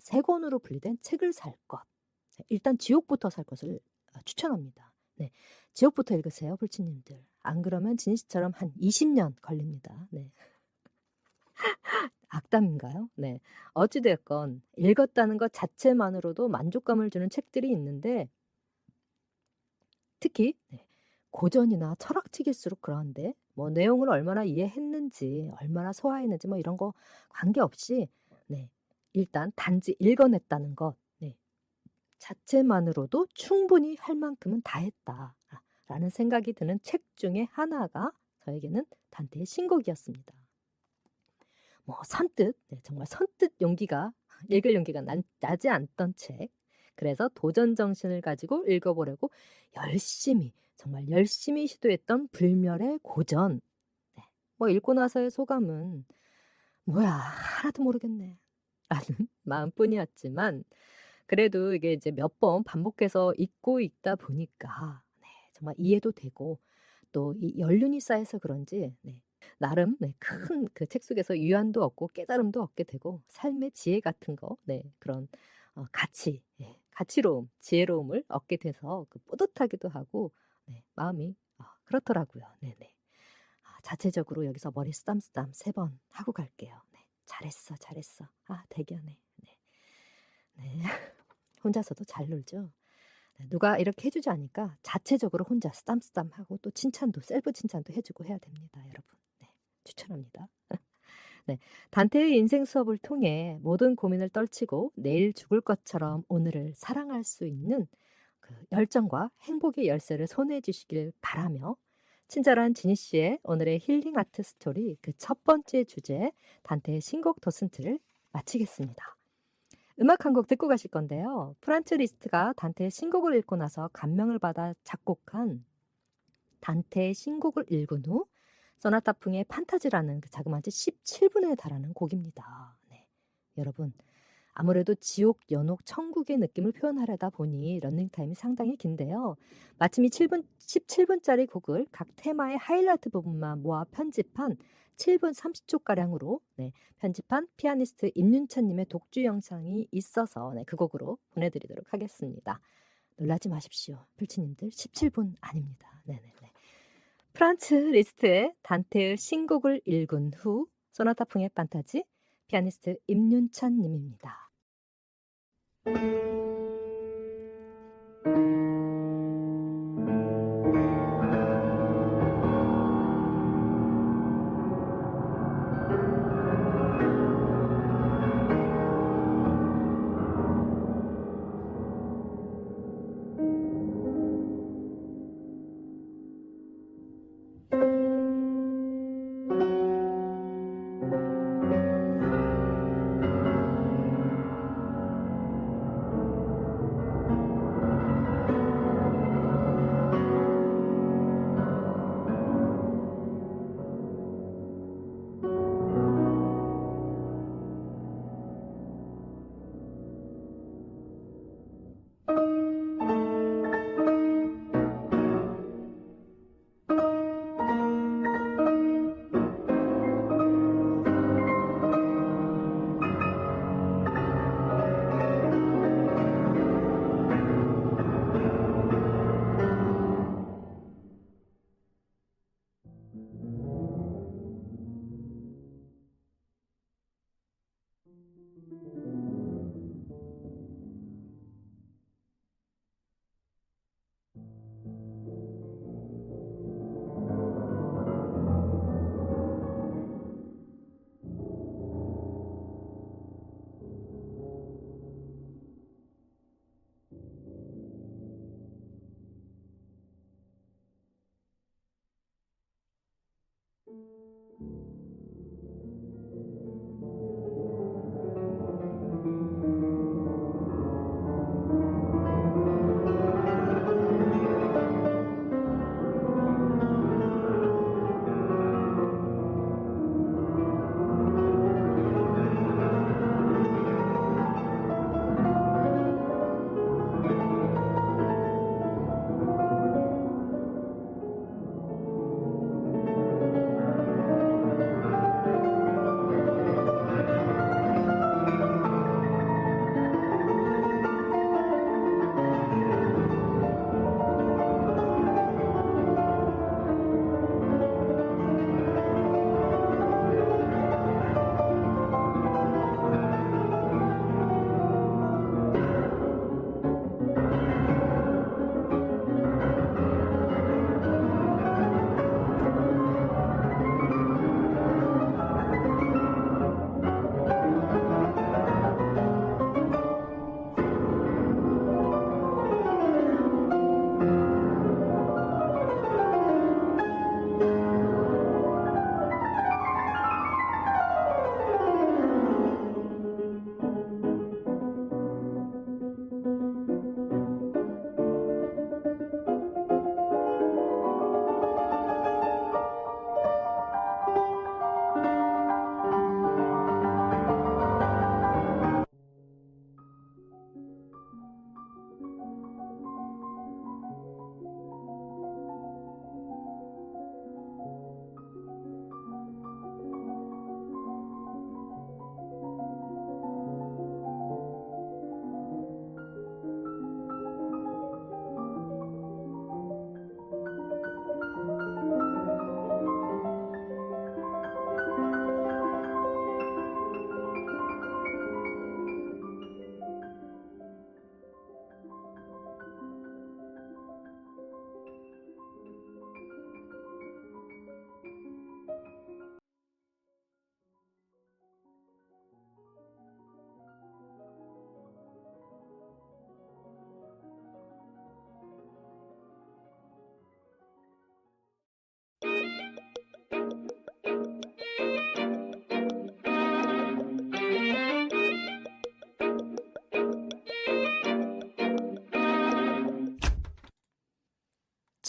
세 권으로 분리된 책을 살 것. 일단 지옥부터 살 것을 추천합니다. 네, 지옥부터 읽으세요, 불치님들. 안 그러면 진희 씨처럼 한 20년 걸립니다. 네. 악담인가요? 네. 어찌됐건 읽었다는 것 자체만으로도 만족감을 주는 책들이 있는데 특히 고전이나 철학책일수록 그런데 뭐 내용을 얼마나 이해했는지 얼마나 소화했는지 뭐 이런 거 관계없이 일단 단지 읽어냈다는 것 자체만으로도 충분히 할 만큼은 다 했다라는 생각이 드는 책 중에 하나가 저에게는 단테의 신곡이었습니다. 뭐 선뜻 정말 선뜻 읽을 용기가 나지 않던 책. 그래서 도전 정신을 가지고 읽어보려고 정말 열심히 시도했던 불멸의 고전. 뭐 읽고 나서의 소감은 뭐야 하나도 모르겠네 라는 마음뿐이었지만 그래도 이게 이제 몇 번 반복해서 읽다 보니까 정말 이해도 되고 또 이 연륜이 쌓여서 그런지 나름 큰 그 책 속에서 유한도 얻고 깨달음도 얻게 되고 삶의 지혜 같은 거 그런 가치로움, 지혜로움을 얻게 돼서 뿌듯하기도 하고 마음이 그렇더라고요. 네네. 자체적으로 여기서 머리 쓰담쓰담 3번 하고 갈게요. 잘했어. 대견해. 네. 혼자서도 잘 놀죠. 누가 이렇게 해주지 않으니까 자체적으로 혼자 쓰담쓰담하고 또 칭찬도 셀프 칭찬도 해주고 해야 됩니다, 여러분. 추천합니다. 단테의 인생 수업을 통해 모든 고민을 떨치고 내일 죽을 것처럼 오늘을 사랑할 수 있는 그 열정과 행복의 열쇠를 손해 주시길 바라며 친절한 지니 씨의 오늘의 힐링 아트 스토리 그 첫 번째 주제 단테의 신곡 도슨트를 마치겠습니다. 음악 한 곡 듣고 가실 건데요. 프란츠 리스트가 단테의 신곡을 읽고 나서 감명을 받아 작곡한 단테의 신곡을 읽은 후 소나타풍의 판타지라는 그 자그마치 17분에 달하는 곡입니다. 여러분 아무래도 지옥, 연옥, 천국의 느낌을 표현하려다 보니 런닝타임이 상당히 긴데요. 마침 이 17분짜리 곡을 각 테마의 하이라이트 부분만 모아 편집한 7분 30초가량으로 편집한 피아니스트 임윤찬님의 독주 영상이 있어서 그 곡으로 보내드리도록 하겠습니다. 놀라지 마십시오. 불치님들 17분 아닙니다. 프란츠 리스트의 단테의 신곡을 읽은 후 소나타풍의 판타지 피아니스트 임윤찬 님입니다.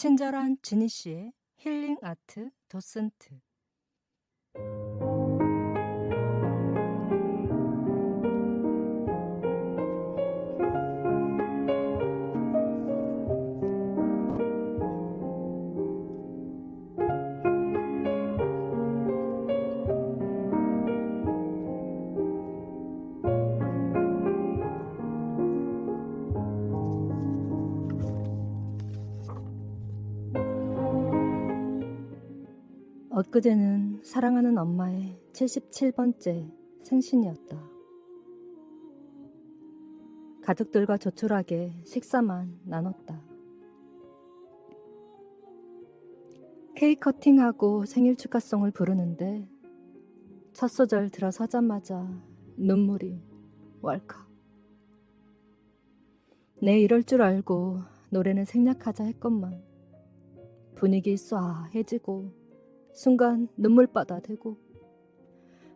친절한 지니 씨의 힐링 아트 도슨트. 엊그제는 사랑하는 엄마의 77번째 생신이었다. 가족들과 조촐하게 식사만 나눴다. 케이크 커팅하고 생일 축하송을 부르는데 첫 소절 들어서자마자 눈물이 왈칵. 내 이럴 줄 알고 노래는 생략하자 했건만 분위기 쏴해지고 순간 눈물바다 되고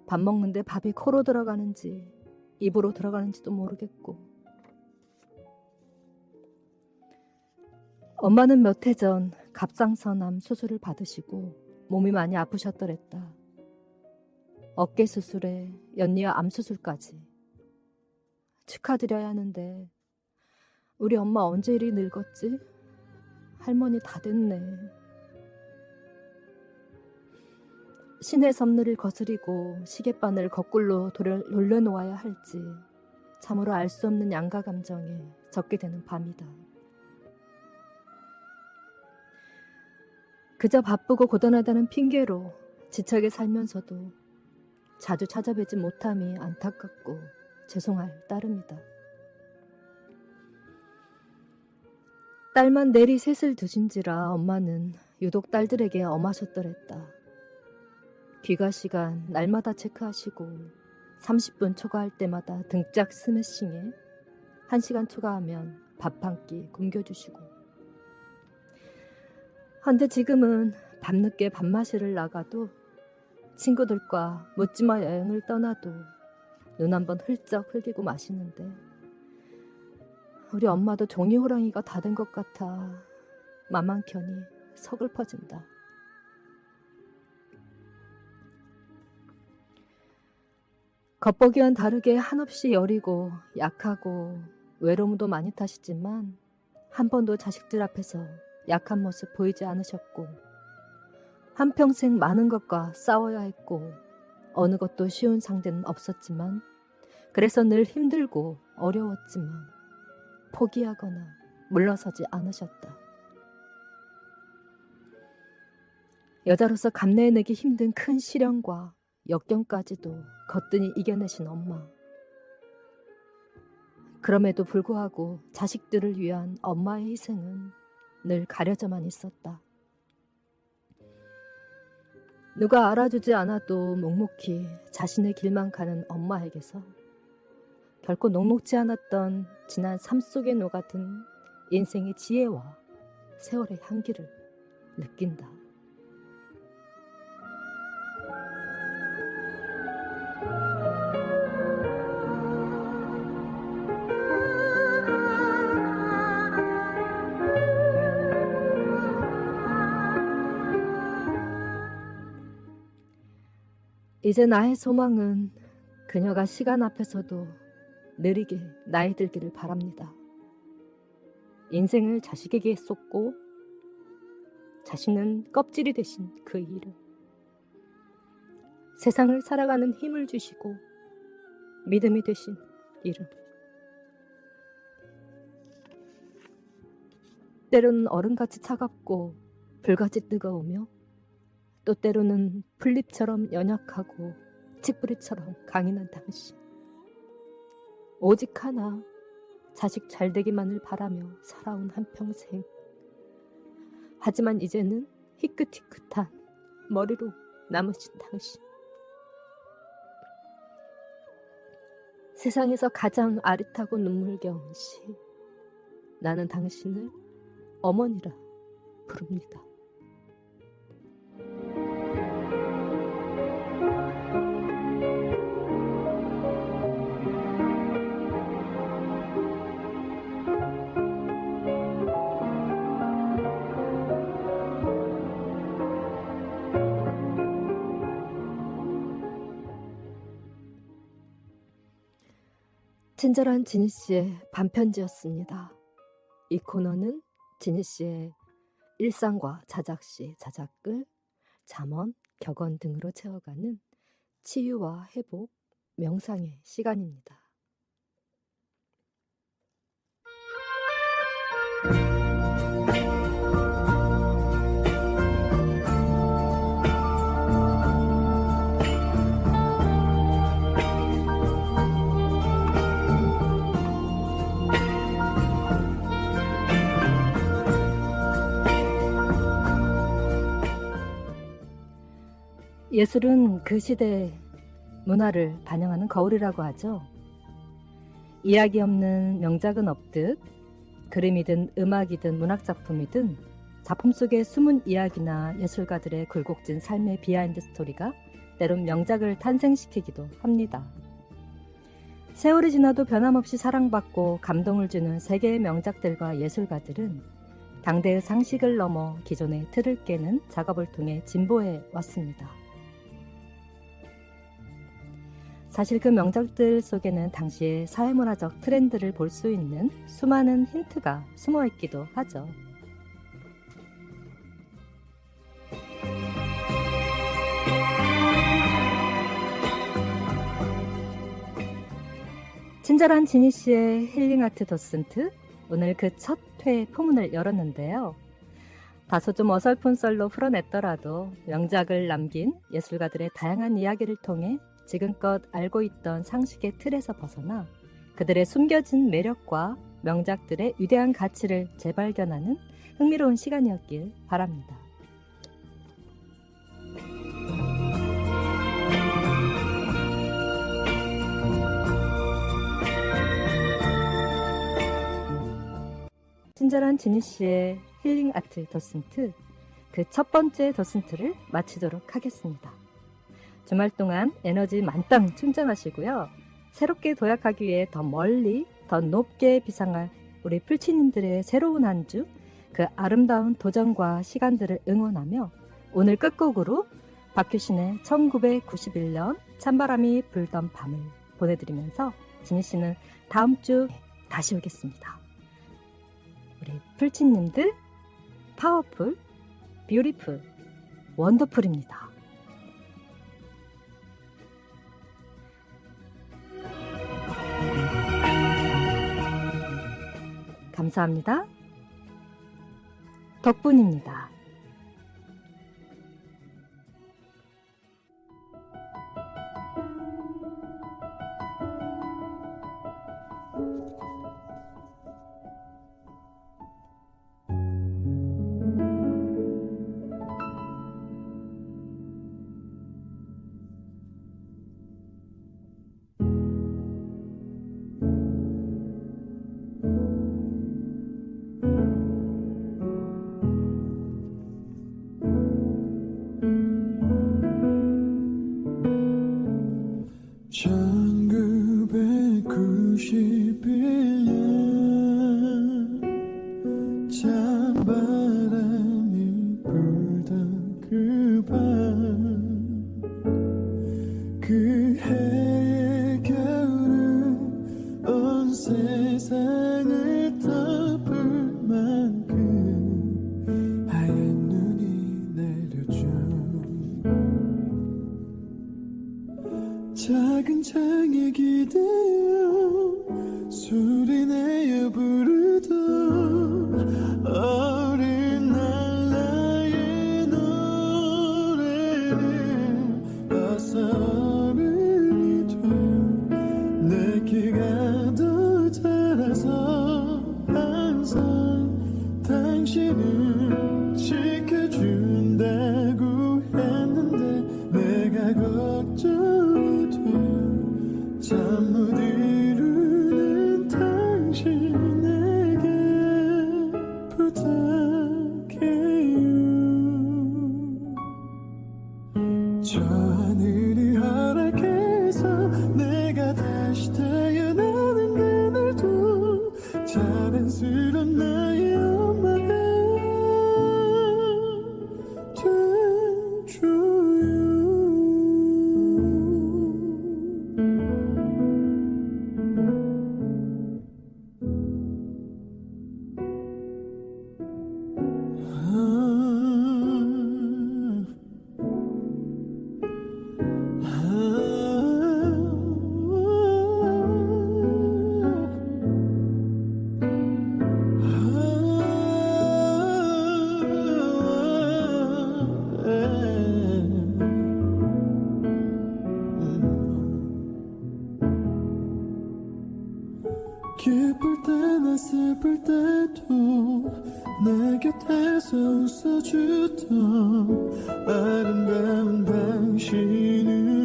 밥 먹는데 밥이 코로 들어가는지 입으로 들어가는지도 모르겠고 엄마는 몇 해 전 갑상선암 수술을 받으시고 몸이 많이 아프셨더랬다. 어깨 수술에 연니와 암 수술까지. 축하드려야 하는데 우리 엄마 언제 이리 늙었지? 할머니 다 됐네. 신의 섭리를 거스리고 시계바늘 거꾸로 돌려놓아야 할지 참으로 알 수 없는 양가 감정에 젖게 되는 밤이다. 그저 바쁘고 고단하다는 핑계로 지쳐게 살면서도 자주 찾아뵈지 못함이 안타깝고 죄송할 따름이다. 딸만 내리 셋을 두신지라 엄마는 유독 딸들에게 엄하셨더랬다. 귀가 시간 날마다 체크하시고 30분 초과할 때마다 등짝 스매싱에 1시간 초과하면 밥 한 끼 굶겨주시고 한데 지금은 밤늦게 밥 마시러 나가도 친구들과 묻지마 여행을 떠나도 눈 한번 흘쩍 흘기고 마시는데 우리 엄마도 종이호랑이가 다 된 것 같아 맘 한켠이 서글퍼진다. 겉보기와는 다르게 한없이 여리고 약하고 외로움도 많이 타시지만 한 번도 자식들 앞에서 약한 모습 보이지 않으셨고 한평생 많은 것과 싸워야 했고 어느 것도 쉬운 상대는 없었지만 그래서 늘 힘들고 어려웠지만 포기하거나 물러서지 않으셨다. 여자로서 감내해내기 힘든 큰 시련과 역경까지도 거뜬히 이겨내신 엄마. 그럼에도 불구하고 자식들을 위한 엄마의 희생은 늘 가려져만 있었다. 누가 알아주지 않아도 묵묵히 자신의 길만 가는 엄마에게서 결코 녹록지 않았던 지난 삶 속에 녹아든 인생의 지혜와 세월의 향기를 느낀다. 이제 나의 소망은 그녀가 시간 앞에서도 느리게 나이 들기를 바랍니다. 인생을 자식에게 쏟고 자신은 껍질이 되신 그 이름. 세상을 살아가는 힘을 주시고 믿음이 되신 이름. 때로는 얼음같이 차갑고 불같이 뜨거우며 또 때로는 풀잎처럼 연약하고 칡뿌리처럼 강인한 당신. 오직 하나 자식 잘 되기만을 바라며 살아온 한평생. 하지만 이제는 희끗희끗한 머리로 남으신 당신. 세상에서 가장 아릿하고 눈물겨운 시. 나는 당신을 어머니라 부릅니다. 친절한 지니 씨의 반편지였습니다. 이 코너는 지니 씨의 일상과 자작시, 자작글, 잠언, 격언 등으로 채워가는 치유와 회복, 명상의 시간입니다. 예술은 그 시대의 문화를 반영하는 거울이라고 하죠. 이야기 없는 명작은 없듯 그림이든 음악이든 문학작품이든 작품 속의 숨은 이야기나 예술가들의 굴곡진 삶의 비하인드 스토리가 때론 명작을 탄생시키기도 합니다. 세월이 지나도 변함없이 사랑받고 감동을 주는 세계의 명작들과 예술가들은 당대의 상식을 넘어 기존의 틀을 깨는 작업을 통해 진보해 왔습니다. 사실 그 명작들 속에는 당시의 사회문화적 트렌드를 볼 수 있는 수많은 힌트가 숨어 있기도 하죠. 친절한 지니 씨의 힐링아트 도슨트, 오늘 그 첫 회 포문을 열었는데요. 다소 좀 어설픈 썰로 풀어냈더라도 명작을 남긴 예술가들의 다양한 이야기를 통해 지금껏 알고 있던 상식의 틀에서 벗어나 그들의 숨겨진 매력과 명작들의 위대한 가치를 재발견하는 흥미로운 시간이었길 바랍니다. 친절한 지니 씨의 힐링 아트 도슨트, 그 첫 번째 도슨트를 마치도록 하겠습니다. 주말 동안 에너지 만땅 충전하시고요. 새롭게 도약하기 위해 더 멀리, 더 높게 비상할 우리 풀치님들의 새로운 한 주, 그 아름다운 도전과 시간들을 응원하며 오늘 끝곡으로 박효신의 1991년 찬바람이 불던 밤을 보내드리면서 지니 씨는 다음 주 다시 오겠습니다. 우리 풀치님들 파워풀, 뷰티풀, 원더풀입니다. 감사합니다. 덕분입니다. 찬바람이 불던 그 밤, 그 해의 겨울은 온 세상을 덮을 만큼 하얀 눈이 내려줘. 작은 창에 기대어 소리내어 부르던 어린 날 나의 노래를 어서 어른이 돼 내 키가 더 자라서 항상 당신을 지켜준다고 했는데 내가 걱정이 돼 잠 못 이루는 당신에게 부탁해요. 저 하늘이 허락해서 내가 다시 태어나는 그날도 자랑스러운 나의 엄마가 기쁠 때나 슬플 때도 내 곁에서 웃어주던 아름다운 당신을